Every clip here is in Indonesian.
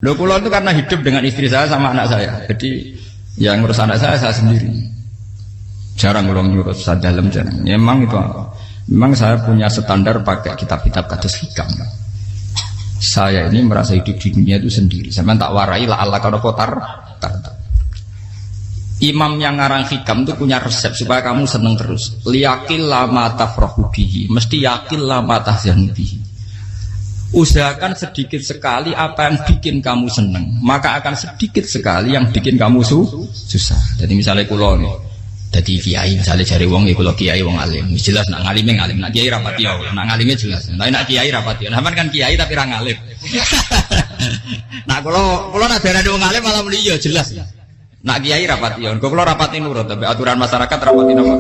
Loh kula itu karena hidup dengan istri saya sama anak saya. Jadi yang ngurus anak saya sendiri. Jarang kula ngurus dalam jarang. Ya, memang itu memang saya punya standar pakai kitab-kitab kados hikam. Saya ini merasa hidup di dunia itu sendiri. Sampeyan tak warai la Allah kana kotar. Imam yang ngarang hikam itu punya resep supaya kamu seneng terus. Liyakil lama tafrahu bihi, mesti yakil lama tahzanu bihi. Usahakan sedikit sekali apa yang bikin kamu seneng, maka akan sedikit sekali yang bikin kamu susah. Jadi misalnya kulo nih, jadi kiai misalnya cari wong, kulo kiai wong alim, jelas nak ngalimnya ngalim, nak kiai rapati ya, nak ngalimnya jelas. Tapi nak kiai rapati, nah kan kiai tapi orang ngalim. Nah kulo nak darah wong alim malah beliau jelas. Nak kiai rapati ya, kulo rapati nurut, tapi aturan masyarakat rapati nama.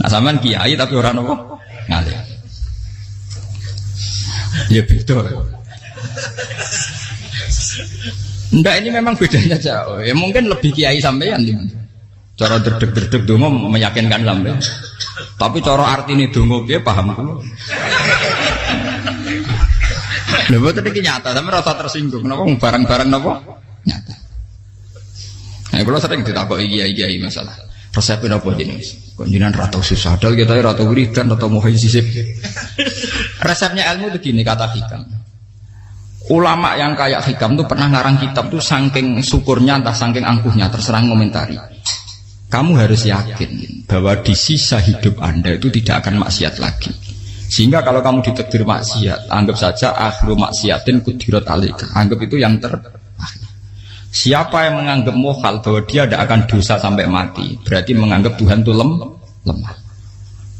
Nah sampean kiai tapi orang apa ngalim. Ya betul. Ndak ini memang bedanya jauh. Ya mungkin lebih kiai sampean cara derdek-derdek dongo meyakinkan sampean. Tapi cara artine dongo piye paham kulo. Lha boten iki nyata, sampe rasa tersinggung. Napa barang-barang napa? Nyata. Nah, kulo sering ditakoki kiai-kiai masalah. Resepnya apa jenenge? Kok jenengan ra tau susah dal kita ra tau wiridan atau mau sisip. Resepnya ilmu itu gini kata hikam. Ulama yang kayak hikam tuh pernah ngarang kitab tuh saking syukurnya entah saking angkuhnya terserah ngomentari. Kamu harus yakin bahwa di sisa hidup Anda itu tidak akan maksiat lagi. Sehingga kalau kamu ditakdir maksiat, anggap saja akhiru maksiatin kudirat alaika. Anggap itu yang Siapa yang menganggap mohal bahwa dia tidak akan dosa sampai mati, berarti menganggap Tuhan itu lemah.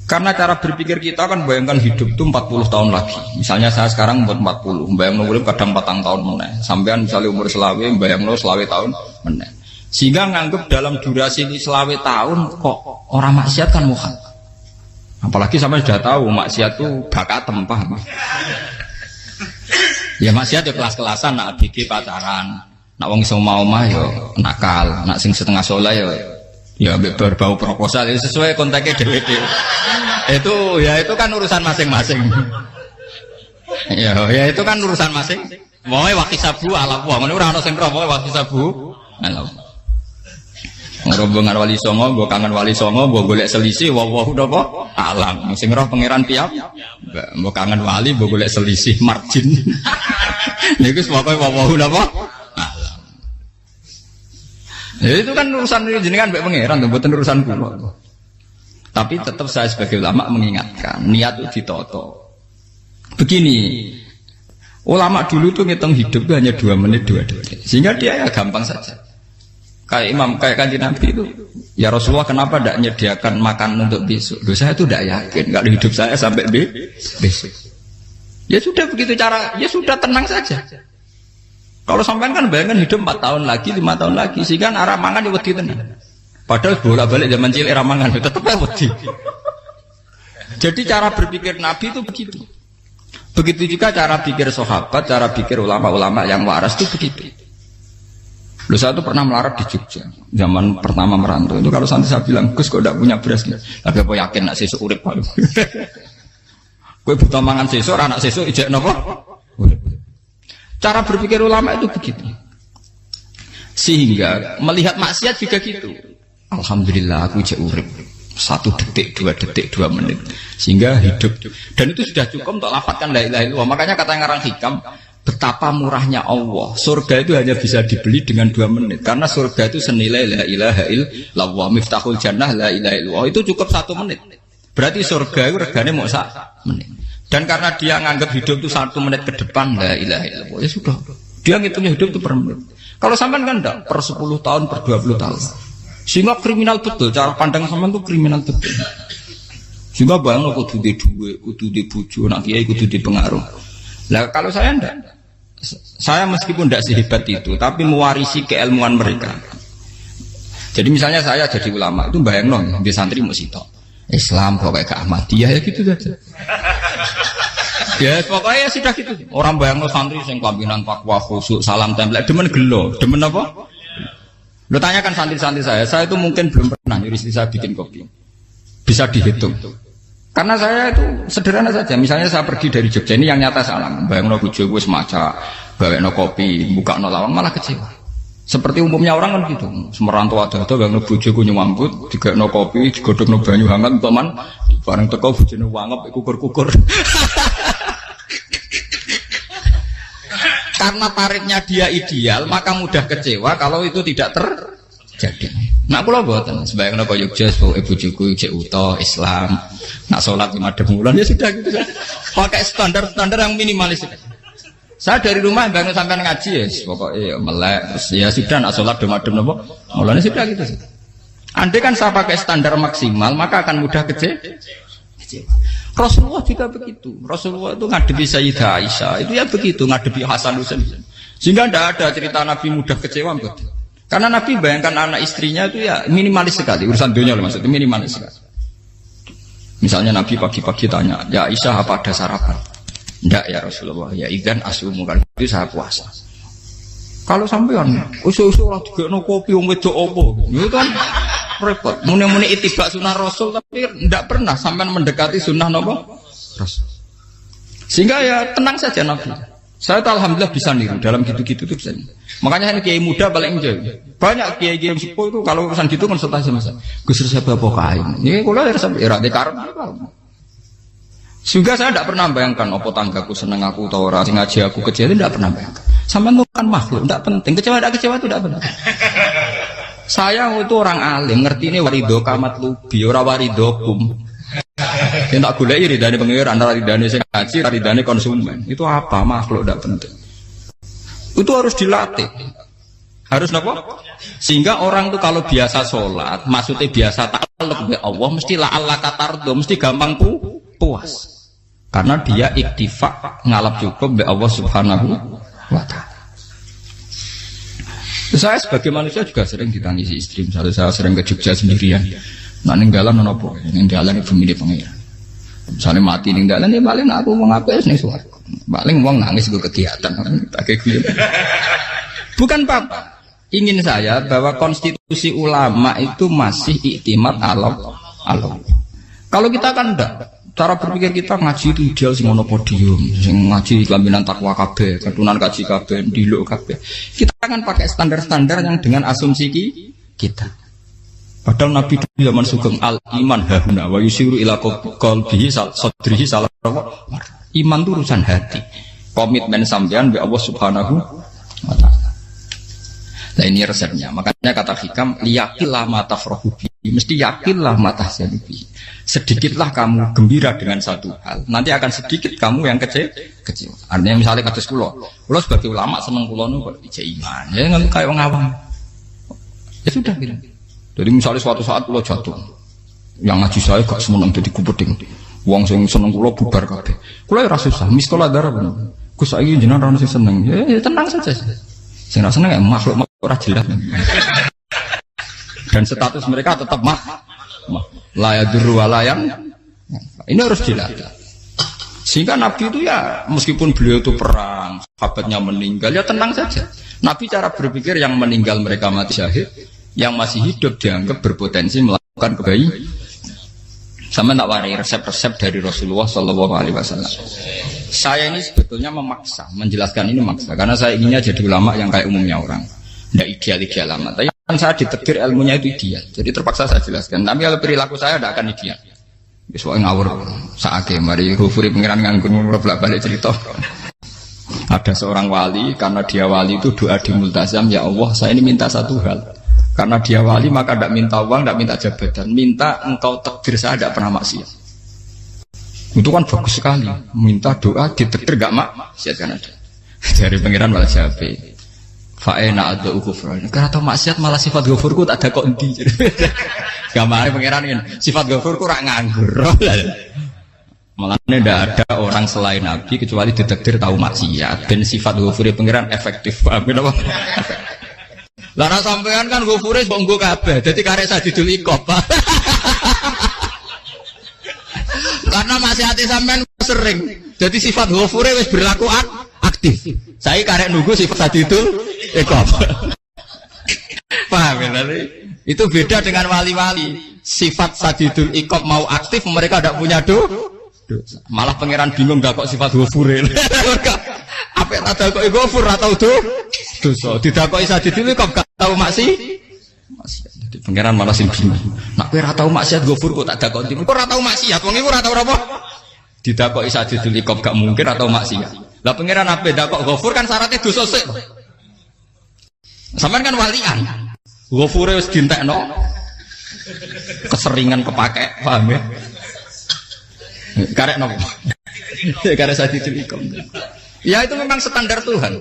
Karena cara berpikir kita kan bayangkan hidup itu 40 tahun lagi. Misalnya saya sekarang umur 40, bayangkan umur kadang 4 tahun meneh. Sampean misalnya umur selawe, bayangkan selawe tahun meneh. Sehingga menganggap dalam durasi selawe tahun kok orang maksiat kan mohal. Apalagi sampai sudah tahu maksiat itu bakatem, paham? Ya maksiat ya kelas-kelasan, nak bikin pacaran. Nak wong iso omah yo nakal, nak sing setengah soleh ya berbau proposal ya sesuai kontaknya DWD. Itu kan urusan masing-masing. Ya itu kan urusan masing. Wae waktu sabu ala wong ngene ora ana sing roh wae waktu sabu. Ala. Rombongan wali songo, mbok kangen wali songo, mbok golek selisih wae napa? Alam. Sing roh pangeran piyap. Mbok kangen wali, mbok golek selisih margin. Niku pokoke wae napa? Ya itu kan urusan jenengan mbek pangeran to, mboten urusan kula. Tapi tetap saya sebagai ulama mengingatkan, niat itu ditoto. Begini, ulama dulu tuh ngitung hidup itu hanya 2 menit 2 detik. Sehingga dia ya gampang saja. Kayak Imam, kayak Kanjeng Nabi itu, ya Rasulullah kenapa tidak menyediakan makan untuk besok? Loh, saya itu tidak yakin, kalau hidup saya sampai besok. Ya sudah begitu cara, ya sudah tenang saja. Kalau sampean kan bayangkan hidup 4 tahun lagi, 5 tahun lagi, sehingga arah mangan ya wedi tenan. Padahal bolak-balik zaman cilik arah mangan tetap ya wedi. Jadi cara berpikir Nabi itu begitu. Begitu juga cara pikir sahabat, cara pikir ulama-ulama yang waras itu begitu. Loh, saya itu pernah melarat di Jogja, zaman pertama merantau itu kalau santai saya bilang, Gus kok tidak punya beras nih? Tapi apa yakin nak sesuk urip Pak? Kowe buta mangan sesuk, anak sesuk ijek napa? Cara berpikir ulama itu begitu. Sehingga melihat maksiat juga gitu. Alhamdulillah aku ijek urip 1 detik, 2 detik, 2 menit. Sehingga hidup. Dan itu sudah cukup untuk lafadzkan la ilaha illallah. Makanya kata yang ngarang hikam, betapa murahnya Allah. Surga itu hanya bisa dibeli dengan 2 menit. Karena surga itu senilai la ilaha illallah. Miftahul jannah la ilaha illallah. Itu cukup 1 menit. Berarti surga itu regane mau 1 menit. Dan karena dia nganggap hidup itu 1 menit ke depan, la ilaha illallah, ya sudah. Dia ngitungnya hidup itu per menit. Kalau sampean kan enggak, per 10 tahun, per 20 tahun. Sehingga kriminal betul, cara pandang sampean itu kriminal betul. Sehingga bayang kudu di duwe, kudu di bojo, nak kiai kudu di pengaruh. Lah kalau saya enggak. Saya meskipun enggak sehebat itu, tapi mewarisi keilmuan mereka. Jadi misalnya saya jadi ulama, itu bayang di santri mau sitok. Islam kok kayak Ahmadiyah ya gitu saja. Ya pokoknya sudah gitu. Orang bayangno santri sing kambinan takwa khusyuk salam tempel demen gelo, demen apa? Lo tanyakan santri-santri saya itu mungkin belum pernah nyuruh istri saya bikin kopi. Bisa dihitung. Karena saya itu sederhana saja. Misalnya saya pergi dari Jogja ini yang nyata salam. Bayangno bojo wis maca gawekno kopi, bukakno lawang malah kecewa. Seperti umumnya orang kan gitu. Semerantau ada gawekno bojoku nyuambut, digawekno kopi, digodhogno banyu hangat teman, bareng teko bojone wangep kukur-kukur. Karena tarifnya dia ideal, maka mudah kecewa kalau itu tidak terjadi. Nak kula mboten, sebayangno kaya Jogja, bojoku cek utuh Islam, nak salat 5 wulan ya sudah gitu. Pakai standar-standar yang minimalis. Saya dari rumah bangun sampai ngaji ya, pokoknya melek, ya sudah nak salat dem-dem napa, mulane sudah gitu. Andai kan saya pakai standar maksimal, maka akan mudah kecewa. Rasulullah juga begitu. Rasulullah itu ngadepi Sayyidah Aisyah, itu ya begitu, ngadepi Hasan Husain. Sehingga tidak ada cerita Nabi mudah kecewa, betul. Karena Nabi bayangkan anak istrinya itu ya minimalis sekali, urusan dunia loh maksudnya minimalis sekali. Misalnya Nabi pagi-pagi tanya, ya Aisyah apa ada sarapan? Tidak ya Rasulullah, ya idzan asumu, kan itu saya puasa. Kalau sampean usul-usul lah digekno kopi wong wedok opo, itu kan repot. Muni-muni itibak sunnah Rasul tapi tidak pernah sampai mendekati sunnah napa Rasul. Sehingga ya tenang saja Nabi. Saya tuh alhamdulillah bisa niru dalam gitu-gitu tuh bisa. Makanya ini kiai muda paling enjoy. Banyak kiai-kiai sepuh itu kalau urusan gitu konsultasi Mas. Gus saya bawa kain. Ini kula ya sampai ira karep. Sehingga saya tidak pernah bayangkan apa tanggaku seneng aku atau ora sing ngaji aku kecewa, tidak pernah bayangkan. Sampai bukan makhluk, tidak penting. Kecewa tidak kecewa itu tidak benar. Saya itu orang alim, ngerti ini warido kamat lubi, ora warido kum. Yang tak gulai ridane pengiran, antara ridane sing ngaji, ridane konsumen. Itu apa makhluk tidak penting. Itu harus dilatih. Harus apa? Sehingga orang itu kalau biasa sholat, maksudnya biasa ta'alluq bi Allah, mesti la'alla katardo, mesti gampang puas. Karena dia iktifak ngalap cukup bi Allah Subhanahu wa ta'ala. Saya sebagai manusia juga sering ditangisi istri. Misalnya saya sering ke Jogja sendirian. Nah ninggalan nopo, ninggalan ibu milih pengiran. Misalnya mati ninggalan ya paling aku mau ngapain nih suaraku. Paling uang nangis gue kegiatan. Bukan apa. Ingin saya bahwa konstitusi ulama itu masih iktimat Allah. Kalau kita kan enggak. Cara berpikir kita ngaji itu ideal sing ono podium, sing ngaji kelaminan takwa kabeh, ketunan kaji kabeh, diluk kabeh. Kita akan pakai standar-standar yang dengan asumsi kita. Padahal Nabi zaman sugeng al iman hahuna wa yusiru ila qalbihi sadrihi salah. Iman itu urusan hati. Komitmen sampean be Allah Subhanahu wa taala. Nah ini resepnya. Makanya kata hikam liyakillah ma tafrahu bi. Mesti yakinlah ma tahzanu bi. Sedikitlah kamu gembira dengan satu hal, nanti akan sedikit kamu yang kecewa. Artinya misalnya kados kula sebagai ulama seneng kula niku kok ijek iman. Ya nggak kayak wong awam. Ya sudah gitu. Jadi misalnya suatu saat kula jatuh, yang ngaji saya gak semeneng dadi kupeding. Wong sing seneng kula bubar kabeh. Kula ya ora susah, miskola darah bener. Gus saiki jenengan ora sing seneng. Ya tenang saja. Sing ora seneng ya makhluk ora jelas. Dan status mereka tetap layaduru walayang. Ini harus dilatih. Sehingga Nabi itu ya meskipun beliau itu perang, sahabatnya meninggal, ya tenang saja. Nabi cara berpikir yang meninggal mereka mati syahid, yang masih hidup dianggap berpotensi melakukan kebaikan. Sama tak warai resep-resep dari Rasulullah Shallallahu Alaihi Wasallam. Saya ini sebetulnya memaksa, menjelaskan ini maksa, karena saya inginnya jadi ulama yang kayak umumnya orang, tidak ideal amat. Tapi kan saya ditakdir ilmunya itu ideal, jadi terpaksa saya jelaskan. Tapi kalau perilaku saya tidak akan ideal. Soalnya ngawur, saake mari hufuri pengiran nganggur bolak-balik cerita. Ada seorang wali, karena dia wali itu doa di multazam, ya Allah saya ini minta satu hal. Karena dia wali maka tidak minta uang, tidak minta jabatan, minta engkau takdir saya tidak pernah maksiat. Itu kan bagus sekali, minta doa ditakdir gak maksiat kan ada. Dari pengiran malah Syafi'i. Fa'ena ada ukufran. Karena tahu maksiat malah sifat ghafurku tak ada kondi. Gambarnya pengiran ini sifat ghafurku rak nganggur. Malah tidak ada orang selain Nabi kecuali ditakdir tahu maksiat. Dan sifat ghafurnya pengiran efektif. Amin apa? Lara sampean kan ghafure mbok kabeh. Dadi karek sadidul ikop. Karena maksiate sampean sering. Jadi sifat ghafure wis berlaku aktif. Saya karek nunggu sifat sadidul ikop. Paham ya? Itu beda dengan wali-wali. Sifat sadidul ikop mau aktif, mereka tidak punya dosa. Malah pangeran bingung gak kok sifat ghafure. Apa tak dakoki ghafur ora tau dosa. Didakoki sadidil kok gak tau maksiat. Jadi pangeran malah sing bingung. Nak kowe ora tau maksiat ghafur kok tak dakoki. Kok ora tau maksiat wong iku ora tau apa? Didakoki sadidil kok gak mungkin atau maksiat. Lah pangeran ape dakok ghafur kan syaratnya dosa sik. Sampeyan kan walian. Ghafure wis dientekno. Keseringan kepake, paham ya? Karek nopo? Karek sadidil ikom. Ya itu memang standar Tuhan.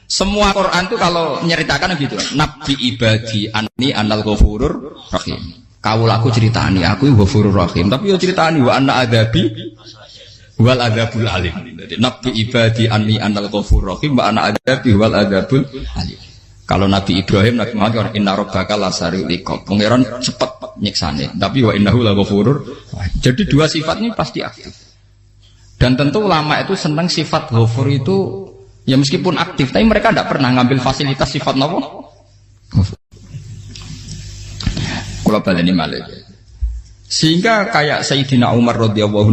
Semua Quran itu kalau menyeritakan gitu. Nabi ibadi anni anal ghafurur rahim. Kawulaku ceritani aku ghafurur rahim, tapi yo ceritani wa anna adabi wal adabul alim. Jadi nabi ibadi anni anal ghafurur rahim wa anna adabi wal adabul alim. Kalau Nabi Ibrahim, Nabi Muhammad inna rabbaka lasari'ul iqab. Pangeran cepat nyiksane, tapi wa innahu laghafurur. Jadi dua sifat ini pasti aktif. Dan tentu ulama itu senang sifat ghafur itu ya meskipun aktif, tapi mereka tidak pernah ngambil fasilitas sifat nopo. Kula baleni malih. Sehingga kayak Sayyidina Umar radhiyallahu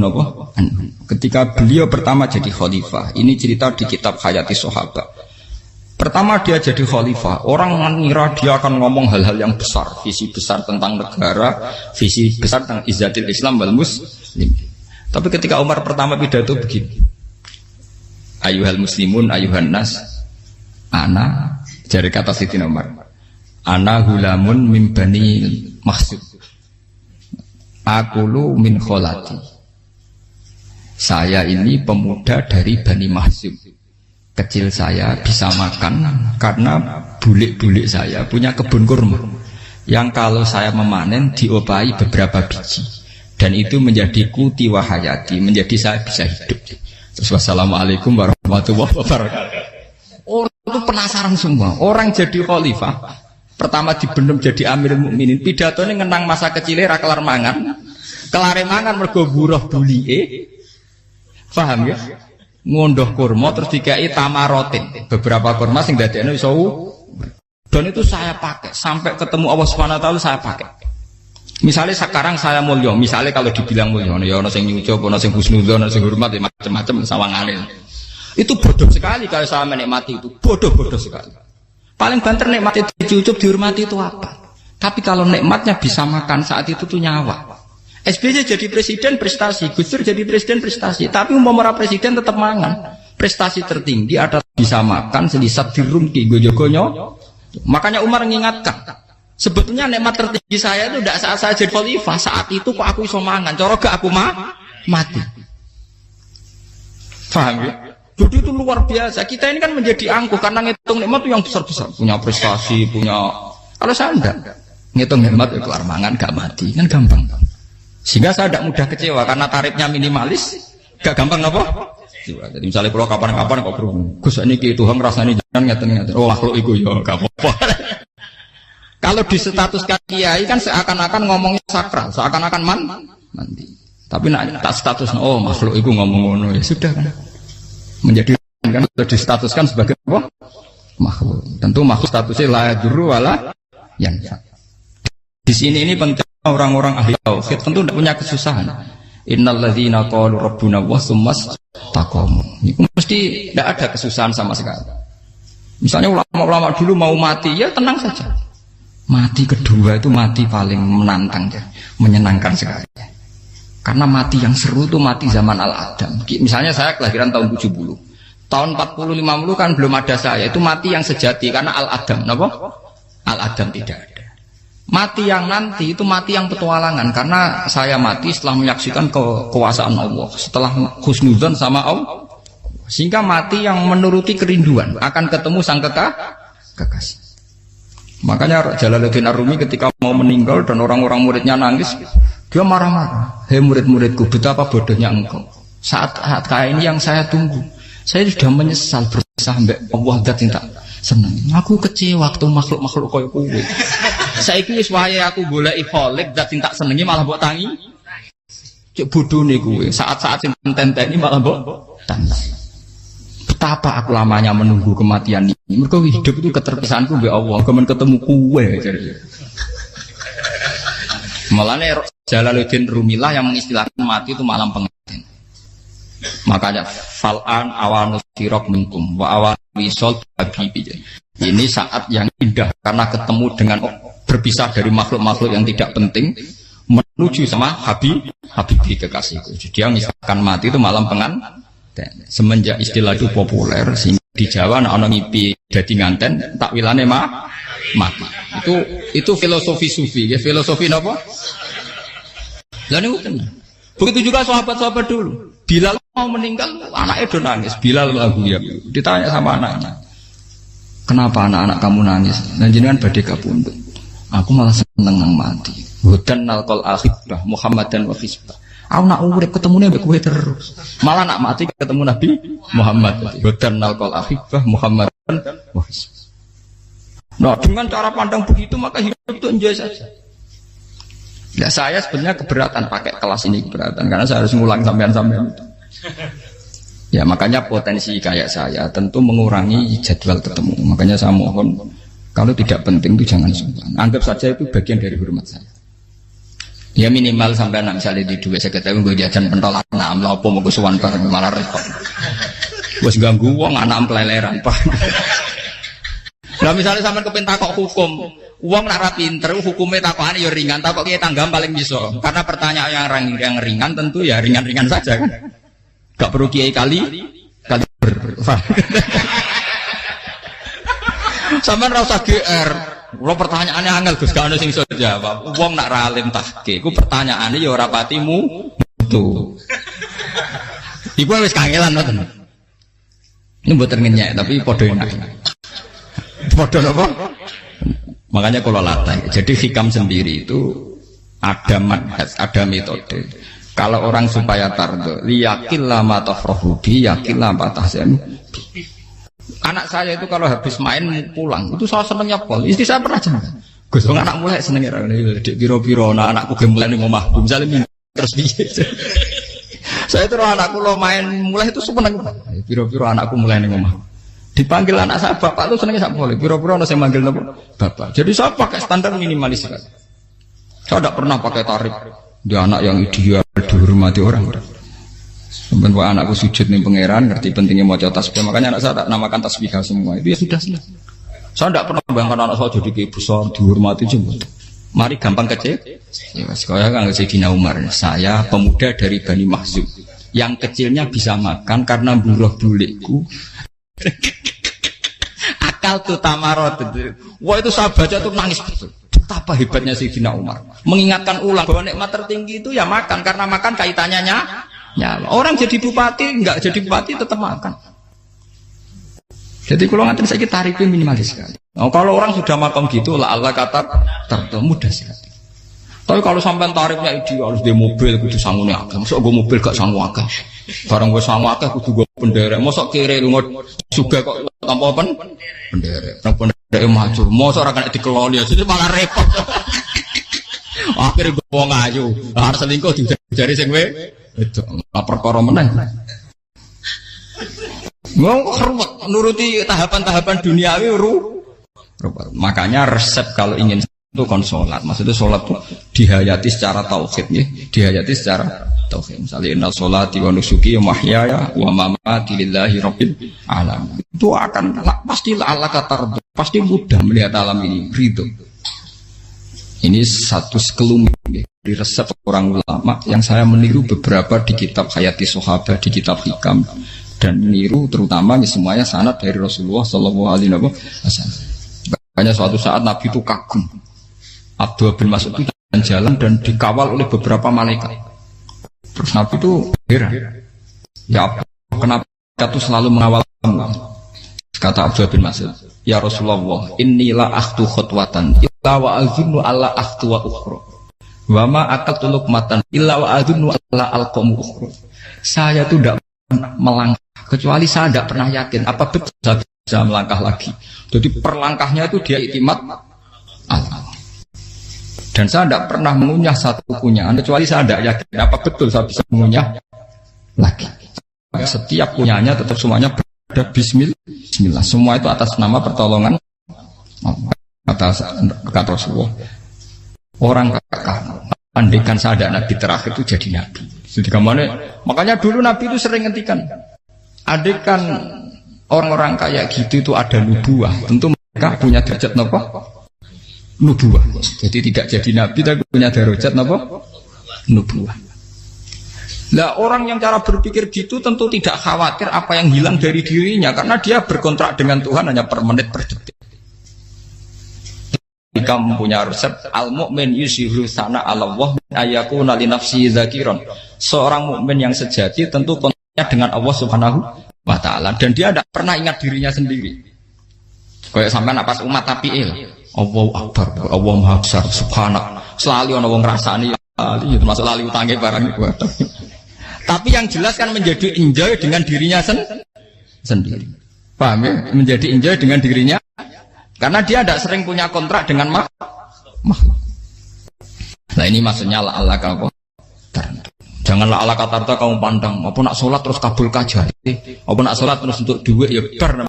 anhu ketika beliau pertama jadi khalifah, ini cerita di kitab Hayati Sahabat. Pertama dia jadi khalifah, orang mengira dia akan ngomong hal-hal yang besar, visi besar tentang negara, visi besar tentang izzatil Islam wal muslim. Tapi ketika Umar pertama pidato begini, ayuhal muslimun ayuhan nas, ana, jari kata Sayyidina Umar, ana hulamun min bani Makhzum, akulu min kholati. Saya ini pemuda dari Bani Makhzum. Kecil saya bisa makan karena bulik-bulik saya punya kebun kurma yang kalau saya memanen diopahi beberapa biji dan itu menjadi kuti wahayati, menjadi saya bisa hidup. Terus wassalamualaikum warahmatullahi wabarakatuh. Orang itu penasaran semua. Orang jadi khalifah pertama dibendem jadi Amirul Mukminin, pidatonya ngenang masa kecilnya ra kelar mangan, kelare mangan mergo buruh bulike. Paham ya? Ngondoh kurma terus dikai tamarotin, beberapa kurma sing dadekno iso dan itu saya pakai sampai ketemu Allah Subhanahu wa taala saya pakai. Misalnya sekarang saya mulya, misalnya kalau dibilang mulya ya ana sing nyucuk, ana sing husnudzon, ana sing hormat macam-macam sawangane. Itu bodoh sekali kalau saya menikmati itu, bodoh sekali. Paling banter nikmati dicucuk dihormati itu apa? Tapi kalau nikmatnya bisa makan saat itu tuh nyawa. SBY jadi presiden prestasi, Gus Dur jadi presiden prestasi, tapi umpama presiden tetap mangan. Prestasi tertinggi ada bisa makan selisat dirumki gojogonyo. Makanya Umar mengingatkan, sebetulnya nikmat tertinggi saya itu tidak saat saya jadi khalifah, saat itu kok aku iso mangan, cara gak aku mati. Paham ya? Jadi itu luar biasa. Kita ini kan menjadi angkuh karena ngitung nikmat itu yang besar-besar, punya prestasi, punya. Kalau saya enggak ngitung nikmat itu kelar mangan gak mati, kan gampang. Sehingga saya tidak mudah kecewa karena tarifnya minimalis, gak gampang apa? Jadi misalnya kalau kapan-kapan kok berhubung, Gus ini Tuhan rasanya jangan ngeten-ngeten. Oh makhluk itu ya gak apa-apa. Kalau distatuskan kiai kan seakan-akan ngomongnya sakral, seakan-akan mandi. Tapi nak tak status, oh makhluk itu ngomong-ngomong ya sudah kan. Menjadi kan sudah distatuskan sebagai apa? Makhluk. Tentu makhluk statusnya la yadurru wala yanfa. Di sini ini penting. Orang-orang ahli tauhid tentu tidak punya kesusahan. Innalladzina qalu rabbuna wa tsummas taqamu. Itu mesti tidak ada kesusahan sama sekali. Misalnya ulama-ulama dulu mau mati ya tenang saja. Mati kedua itu mati paling menantang ya, menyenangkan sekali. Karena mati yang seru itu mati zaman Al-Adam. Misalnya saya kelahiran tahun 70. Tahun 40-50 kan belum ada saya. Itu mati yang sejati karena Al-Adam. Kenapa? Al-Adam tidak ada. Mati yang nanti itu mati yang petualangan karena saya mati setelah menyaksikan kekuasaan Allah, setelah husnudzon sama Allah, sehingga mati yang menuruti kerinduan akan ketemu sang kekasih. Makanya Jalaluddin Ar-Rumi ketika mau meninggal dan orang-orang muridnya nangis, dia marah-marah. Hei murid-muridku, betapa bodohnya engkau. Saat kayak ini yang saya tunggu, saya sudah menyesal berpisah sampai Allah dat tak senang. Aku kecewa waktu makhluk-makhluk koyo kowe. Saiki wis wayahe aku goleki kholik dat tak senengi malah mbok tangi. Cek bodone kowe. Saat-saat sing tenteni malah mbok tangi. Betapa aku lamanya menunggu kematian ini. Mergo hidup itu keterpisahanku mbek Allah, kemen ketemu kowe. Malane Jalaluddin Rumilah yang mengistilahkan mati itu malam pengantin. Makanya fal'an awanus sirok minkum wa awan wisol habibi. Ini saat yang indah karena ketemu dengan berpisah dari makhluk-makhluk yang tidak penting menuju sama habibi kekasihku. Jadi dia misalkan mati itu malam pengantin. Semenjak istilah itu populer sehingga di Jawa ana ngipi dadi nganten takwilane mati. Itu filosofi sufi, ya filosofi napa? Lah niku tenan. Begitu juga sahabat-sahabat dulu. Bilal mau meninggal, anaknya udah nangis. Bilal lagu ya. Ditanya sama anaknya, kenapa anak-anak kamu nangis? Dan jenengan badhe kapundhut. Aku malah seneng nang mati. Hudan nalqal akhibah Muhammadan wa hisbah. Aku nak urip ketemune mbek kowe terus. Malah nak mati ketemu Nabi Muhammad. Hudan nalqal akhibah Muhammadan wa hisbah. Nah, dengan cara pandang begitu maka hidup itu enjoy saja. Ya saya sebenarnya keberatan pakai kelas ini, keberatan karena saya harus ngulang sampean-sampean itu. Ya makanya potensi kayak saya tentu mengurangi jadwal ketemu. Makanya saya mohon kalau tidak penting itu jangan sungkan. Anggap saja itu bagian dari hormat saya. Ya minimal sampai misalnya di dua saya ketahui gue jajan pentolan lah apa mau gue suwan bareng malah repot. Gue ganggu uang anak peleleran pak. Nah misalnya sampai kepentak kok hukum, uang nak pinter, hukumnya takokan ya ringan, takok kita tanggam paling bisa. Karena pertanyaan yang ringan tentu ya ringan-ringan saja kan. Gak perlu kiai kali ber. Sampeyan ora usah GR. Kalau pertanyaannya angel Gus gak ono sing iso jawab. Wong nak ra alim tahke, ku pertanyaane ya ora patimu itu. Iku wis kangelan ngoten. Ini mboten ngenyek tapi padha enak. Padha napa? Makanya kalau latih. Jadi hikam sendiri itu ada manhaj, ada metode. Kalau orang supaya tardo, liyakil lama tafrohubi, yakil lama tahsen. Anak saya itu kalau habis main pulang, itu saya senengnya pol. Istri saya pernah jangan. Gus, anak mulai senengnya. Dek biro-biro, anakku mulai nih ngomah. Misalnya terus biasa. Saya terus anakku lo main mulai itu seneng. Biro-biro anakku mulai nih ngomah. Dipanggil anak saya bapak itu senengnya sak boleh. Biro-biro ono sing manggil bapak. Jadi saya pakai standar minimalis. Saya tidak pernah pakai tarif. Dia anak yang ideal dihormati orang. Sampai anakku sujud nih pangeran, ngerti pentingnya mau tasbih. Makanya anak saya tak namakan tasbih semua. Itu ya sudah selesai. Saya tidak pernah bayangkan anak saya jadi kayak besar dihormati juga. Mari gampang kecil. Ya, sekolah kan Sayyidina Umar. Saya pemuda dari Bani Mahzum. Yang kecilnya bisa makan karena buruh bulikku. Akal tuh tamarot. Wah itu saya baca tuh nangis betul. Betapa hebatnya Sayyidina Umar. Mengingatkan ulang bahwa nikmat tertinggi itu ya makan. Karena makan kaitannya nyala. Orang jadi bupati, enggak jadi bupati tetap makan. Jadi kalau ngantin saya tarifnya minimalis sekali. Oh, kalau orang sudah makan gitu, lah Allah kata tertentu mudah sekali. Tapi kalau sampai tarifnya ideal harus di mobil, kudu sangune akeh. Masuk gue mobil gak sanggup akeh. Barang gue sanggup akeh, kudu gue penderek. Masuk kiri lu juga kok tanpa penderek. Penderek maju. Masuk orang kena dikeloli, jadi malah repot. Akhirnya gue mau ngaju. Harus selingkuh dari sing itu perkara meneh. Mau ruwet nuruti tahapan-tahapan duniawi makanya resep kalau ingin itu kon sholat. Maksudnya sholat itu dihayati secara tauhid ya. Dihayati secara tauhid. Misalnya inna sholati wa nusuki wa mahyaya wa mamati lillahi rabbil alamin. Itu akan pasti Allah katar, pasti mudah melihat alam ini ridho. Ini satu sekelumit dari resep orang ulama yang saya meniru beberapa di kitab Hayati Sahabat, di kitab Hikam, dan meniru terutama semuanya sanad dari Rasulullah Shallallahu Alaihi Wasallam. Makanya suatu saat Nabi itu kagum. Abdullah bin Mas'ud itu jalan dan dikawal oleh beberapa malaikat. Terus Nabi itu heran. Ya kenapa itu selalu mengawal kamu? Kata Abdullah bin Mas'ud, ya Rasulullah, inilah akhtu khutwatan illa wa azunnu alla akhtu wa ukhra wa ma aqaltu luqmatan illa wa azunnu alla alqamu ukhra. Saya itu tidak pernah melangkah kecuali saya tidak pernah yakin apa betul saya bisa melangkah lagi. Jadi perlangkahnya itu dia iktimat Allah. Dan saya tidak pernah mengunyah satu kunyahan kecuali saya tidak yakin apa betul saya bisa mengunyah lagi. Setiap kunyahnya tetap semuanya ada bismillah. Semua itu atas nama pertolongan atas kata Rasulullah. Orang kakak, andaikan saya ada nabi terakhir itu jadi nabi. Jadi kemana? Makanya dulu Nabi itu sering ngendikan, adekan orang-orang kayak gitu itu ada nubuah, tentu mereka punya derajat napa? Nubuah. Jadi tidak jadi Nabi tapi punya derajat napa? Nubuah. Lah orang yang cara berpikir gitu tentu tidak khawatir apa yang hilang dari dirinya, karena dia berkontrak dengan Tuhan hanya per menit per detik. Jika mempunyai resep al-mu'min yusiru sana Allah ayakuna li nafsi dzakiron. Seorang mukmin yang sejati tentu kontaknya dengan Allah Subhanahu wa taala dan dia tidak pernah ingat dirinya sendiri. Kayak sampai napas umat tapi Allahu Akbar, Allah Maha Besar, subhanak. Selalu ana wong ngrasani termasuk lali utange barang iku. Tapi yang jelas kan menjadi enjoy dengan dirinya sendiri. Paham ya? Menjadi enjoy dengan dirinya karena dia tidak sering punya kontrak dengan makhluk. Nah ini maksudnya ala kamu. Janganlah ala kata kamu pandang. Apa nak sholat terus kabul kajati. Apa nak sholat terus untuk duit ya ber.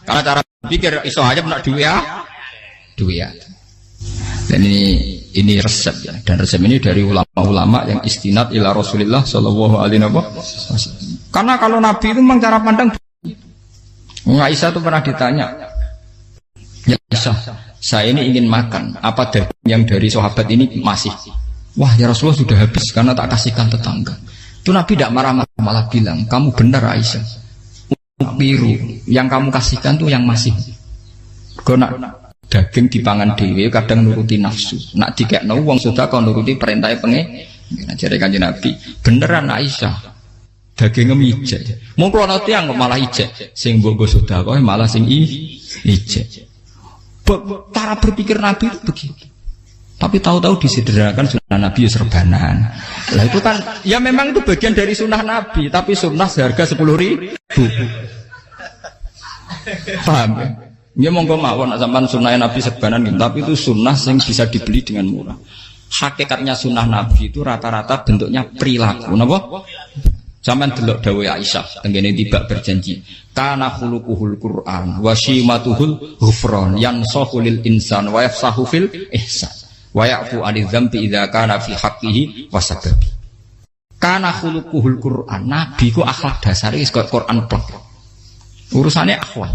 Karena cara pikir iso aja nak duit ya. Dan ini resep ya. Dan resep ini dari ulama-ulama yang istinad ila Rasulullah Shallallahu Alaihi Wasallam. Karena kalau Nabi itu memang cara pandang. Aisyah itu pernah ditanya. Ya Aisyah, saya ini ingin makan. Apa daging yang dari sahabat ini masih? Wah ya Rasulullah sudah habis karena tak kasihkan tetangga. Itu Nabi tidak marah-marah, malah bilang, kamu benar Aisyah. Biru yang kamu kasihkan tuh yang masih. Kau nak daging dipangan dewe kadang nuruti nafsu. Nak dikekno wong sudah kau nuruti perintahnya pengen. Jadi kanjeng Nabi beneran Aisyah. Daging ijek. Mau kalau nanti yang malah ijek. Sing bogo sudah kau malah sing ijek. Cara berpikir Nabi itu begitu. Tapi tahu-tahu disederhanakan sunnah Nabi serbanan. Lah itu kan ya memang itu bagian dari sunnah Nabi, tapi sunnah seharga 10.000. Paham ya? Ya monggo mawon sampean sunnah Nabi serbanan gitu, tapi itu sunnah yang bisa dibeli dengan murah. Hakikatnya sunnah Nabi itu rata-rata bentuknya perilaku, napa? Sampeyan delok dawuh Aisyah tengene tiba berjanji. Kana khuluquhul Qur'an wa shimatuhul ghufran yansahu lil insan wa yafsahu fil ihsan wa ya'fu 'anil dzambi idza kana fi haqqihi wa sababi. Kana khuluquhul Qur'an, Nabi ku akhlak dasare wis kok Qur'an plek. Urusane akhlak.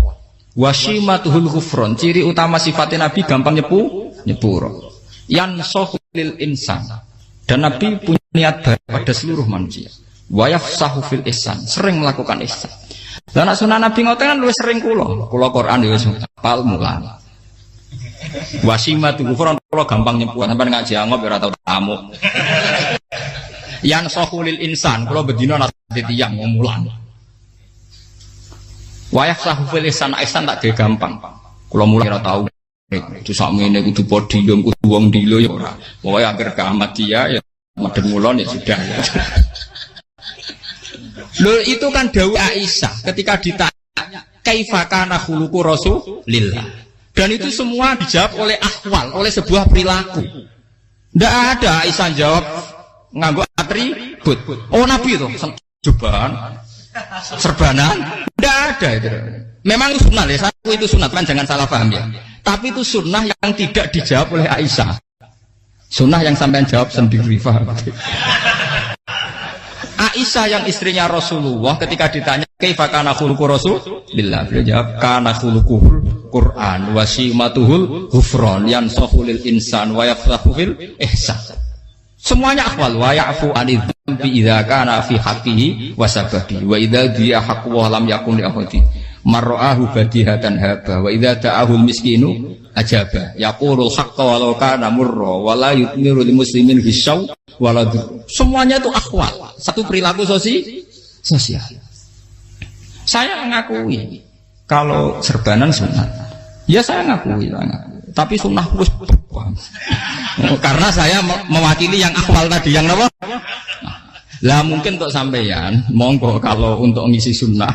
Wa shimatuhul ghufran, ciri utama sifatnya Nabi gampang nyepuro. Yansahu lil insan. Dan Nabi punya niat baik pada seluruh manusia. Wa yafsahu fil ihsan, sering melakukan ihsan. Lah nek sunah Nabi ngoten kan luwih sering kula Quran ya wis hafal mulan. Wasimatu kufron kula gampang nyebut sampean ngaji angop ora tau tamu. Yang sahulil insan kula bedina nate tiyang mulan. Wa yafsahu fil ihsan tak ge gampang. Kula mulan ora tau. Itu sakmene kudu podium kudu wong dilo ya ora. Pokoke akhir kiamat dia ya madhep mulon ya sudah. Loh itu kan dawuh Aisyah ketika ditanya kaifa kana khuluqu Rasulillah. Dan itu semua dijawab oleh ahwal, oleh sebuah perilaku. Tidak ada Aisyah jawab nganggo atribut. Oh Nabi itu serbanan. Tidak ada itu. Memang itu sunnah ya, satu itu sunnah kan jangan salah paham ya. Tapi itu sunnah yang tidak dijawab oleh Aisyah. Sunnah yang sampean jawab sendiri paham. Aisyah yang istrinya Rasulullah ketika ditanya kaifa kana khuluqu Rasulillah, beliau jawab kana khuluquhul Qur'an wa simatuhul ghufran yansahu lil insan wa yafsahu fil ihsan. Semuanya akwal wa ya'fu 'anil dzambi idza kana fi haqqihi wa sababi wa idza dia haqqu wa lam yakun li ahadi marra'ahu badihatan haba wa idza ta'ahul miskinu ajaba yaqulul haqqa walau kana murra wa la yutmiru lil muslimin fisyaw waladur. Semuanya itu akwal, satu perilaku sosial. Saya mengakui kalau serbanan sunat, ya saya ngakui. Tapi sunnah wis karena saya mewakili yang akwal tadi, yang apa? Lah mungkin untuk sampeyan, monggo kalau untuk ngisi sunnah.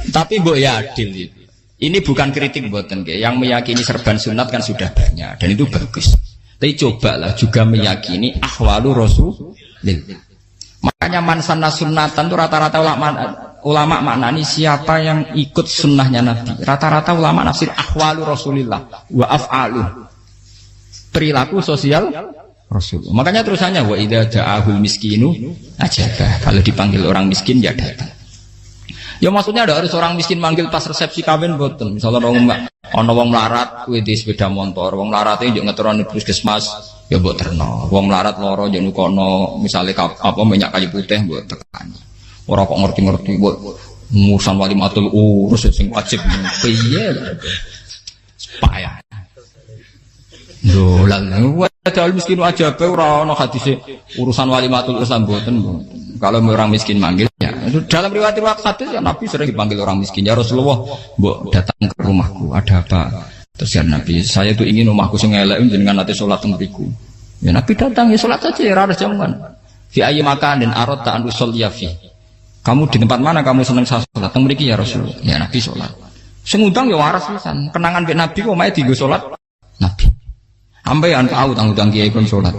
Tapi mbok ya adil. Ini bukan kritik mboten nggih. Yang meyakini serban sunat kan sudah banyak dan itu bagus. Tapi cobalah juga meyakini ahwalu Rasulillah. Makanya mansana sunnatan itu rata-rata ulama maknani siapa yang ikut sunnahnya Nabi. Rata-rata ulama nafsir ahwalu Rasulillah wa af'alu. Perilaku sosial Rasul. Makanya terusannya wa idza ja'ahul miskinu ajabah. Kalau dipanggil orang miskin ya datang. Ya maksudnya ada harus orang miskin manggil pas resepsi kawin boten. Misalnya ana wong melarat kuwi di sepeda motor, wong mlarate yo ngeteroni puskesmas ya mbok terno. Wong melarat lara yo nukono misale apa minyak kayu putih mbok tekani. Ora kok ngerti-ngerti mbok ngurusan walimatul urus sing wajib piye. Payah. Dolal padahal miskin aja be ora ana hadise urusan walimatul urus mboten. Kalau orang miskin manggil ya dalam riwayat hadis ya Nabi sering dipanggil orang miskin. Ya Rasulullah, mbok datang ke rumahku, ada apa? Terus ya Nabi, saya itu ingin rumahku sing elek jenengan nanti salat teng mriku. Ya Nabi datang ya salat saja ya ora jaman. Fi ayyi makanin aradta an usolliya fi. Kamu di tempat mana kamu seneng salat teng mriki ya Rasulullah. Ya Nabi salat. Sing ngundang ya waras pisan. Kenangan mek Nabi kok mae dienggo salat Nabi. Ambean tahu tanggung kiai kon salat.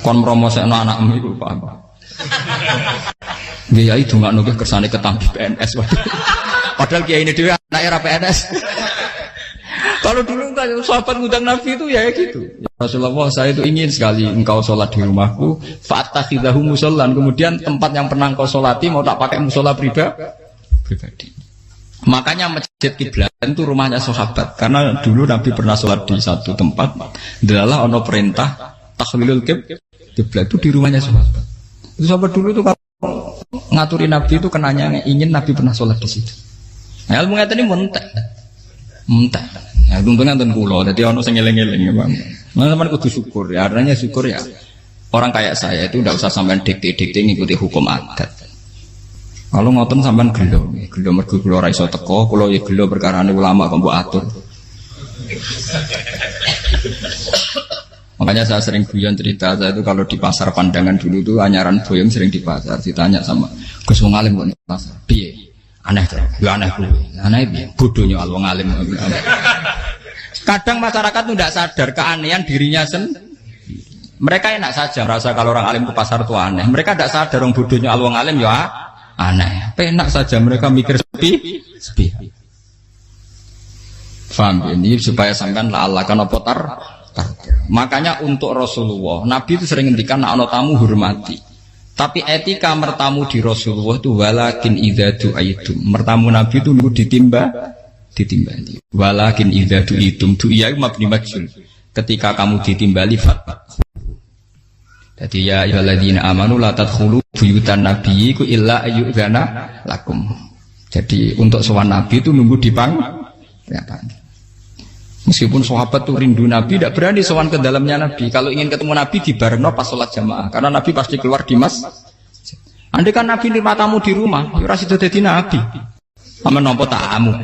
Kon promosekno anakmu iku Pak. Kiai itu nggak nugih kersane ketampi PNS. Padahal kiai ini dia anak era PNS. Kalau dulu sahabat ngundang Nabi itu ya gitu. Ya Rasulullah, saya itu ingin sekali engkau sholat di rumahku. Fa'attakhidahu musollan. Kemudian tempat yang pernah engkau sholati mau tak pakai musola pribadi. Makanya masjid kiblat itu rumahnya sahabat. Karena dulu Nabi pernah sholat di satu tempat. Adalah ono perintah takhlilul kiblat itu di rumahnya sahabat. Itu sahabat dulu itu kalau ngaturin Nabi itu kenanya ingin Nabi pernah sholat di situ. Nah, ilmu ngeten ini muntah. Ya untungnya nonton kula, jadi ono sing eling-eling ya, Bang. Nah, sampean kudu syukur ya. Artinya syukur ya. Orang kayak saya itu tidak usah sampean dikte-dikte ngikuti hukum adat. Kalau ngoten sampean gelo mergo kula ora iso teko, kula ya gelo perkarane ulama kok mbok atur. Makanya saya sering guyon cerita, saya itu kalau di pasar Pandangan dulu tuh anyaran boyong sering di pasar, ditanya sama Gus wong alim kok di pasar. Piye? Aneh to. Ya aneh kuwi. Aneh piye? Bodohnya wong alim. Kadang masyarakat tuh tidak sadar keanehan dirinya sendiri. Mereka enak saja merasa kalau orang alim ke pasar itu aneh. Mereka tidak sadar orang bodohnya wong alim ya aneh. Enak saja mereka mikir sepi. Faham ini supaya sampean la Allah kan apa tar. Makanya untuk Rasulullah, Nabi itu sering ngendikan nek ana tamu hormati. Tapi etika mertamu di Rasulullah itu walakin idza du'aitum. Mertamu Nabi itu nunggu ditimbali. Walakin idza du'itum du'iya mabni majhul. Ketika kamu ditimbali fat. Jadi ya ayyuhalladzina amanu la tadkhulu buyutan nabiyyi illa ayyudzana lakum. Jadi untuk sowan Nabi itu nunggu dipang. Meskipun sahabat tuh rindu Nabi, tidak berani sowan ke dalamnya Nabi. Kalau ingin ketemu Nabi di barno pas sholat jamaah, karena Nabi pasti keluar di mas. Andai kan Nabi nerima tamu di rumah, ya ora sida dadi Nabi. Amen nampa tamu.